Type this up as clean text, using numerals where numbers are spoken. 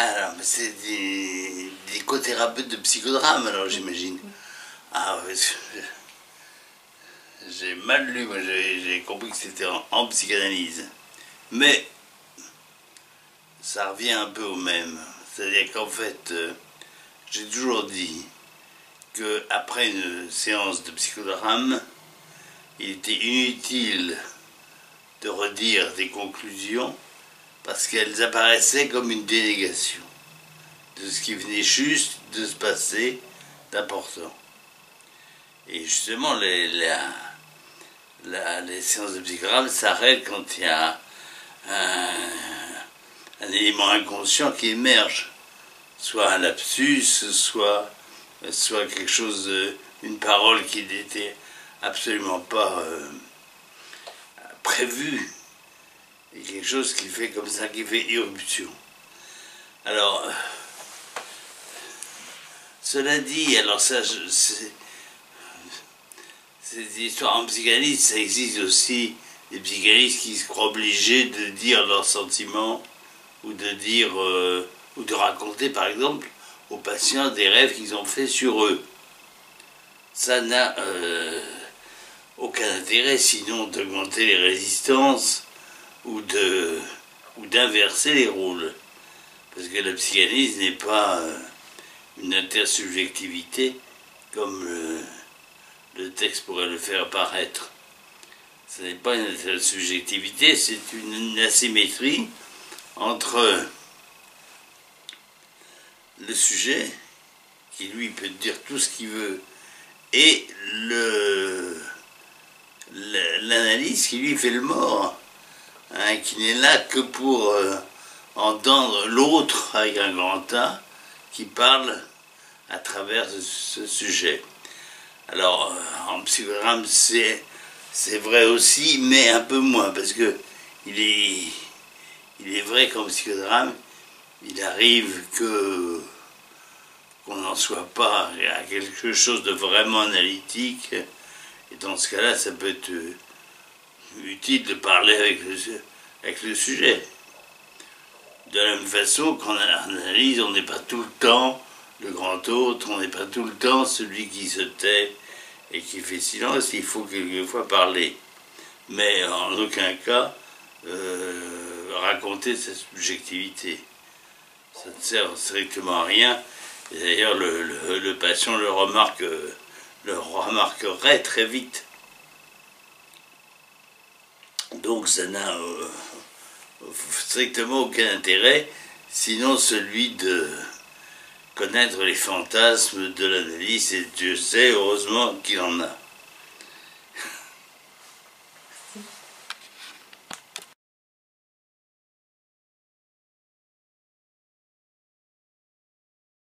Alors, mais c'est des co-thérapeutes de psychodrame, alors j'imagine. Ah ouais, j'ai mal lu, moi j'ai compris que c'était en psychanalyse. Mais ça revient un peu au même. C'est-à-dire qu'en fait, j'ai toujours dit qu'après une séance de psychodrame, il était inutile de redire des conclusions parce qu'elles apparaissaient comme une délégation de ce qui venait juste de se passer d'important. Et justement, les séances de psychodrame s'arrêtent quand il y a un élément inconscient qui émerge, soit un lapsus, soit quelque chose, une parole qui n'était absolument pas prévue, et quelque chose qui fait comme ça, qui fait irruption. Alors, cela dit, alors ça, c'est des histoires en psychanalyse, ça existe aussi des psychanalystes qui se croient obligés de dire leurs sentiments, ou de dire, ou de raconter par exemple aux patients des rêves qu'ils ont faits sur eux. Ça n'a aucun intérêt sinon d'augmenter les résistances ou d'inverser les rôles. Parce que la psychanalyse n'est pas une intersubjectivité comme le texte pourrait le faire apparaître. Ce n'est pas une intersubjectivité, c'est une asymétrie entre le sujet, qui lui peut dire tout ce qu'il veut, et l'analyse qui lui fait le mort, hein, qui n'est là que pour entendre l'autre avec un grand A qui parle à travers ce sujet. Alors en psychodrame c'est vrai aussi, mais un peu moins, parce que il est vrai qu'en psychodrame il arrive qu'on n'en soit pas à quelque chose de vraiment analytique, et dans ce cas-là, ça peut être utile de parler avec le sujet. De la même façon qu'en analyse, on n'est pas tout le temps le grand autre, on n'est pas tout le temps celui qui se tait et qui fait silence, il faut quelquefois parler. Mais en aucun cas raconter sa subjectivité. Ça ne sert strictement à rien. Et d'ailleurs, le patient le remarquerait très vite. Donc ça n'a strictement aucun intérêt, sinon celui de connaître les fantasmes de l'analyse, et Dieu sait, heureusement qu'il en a.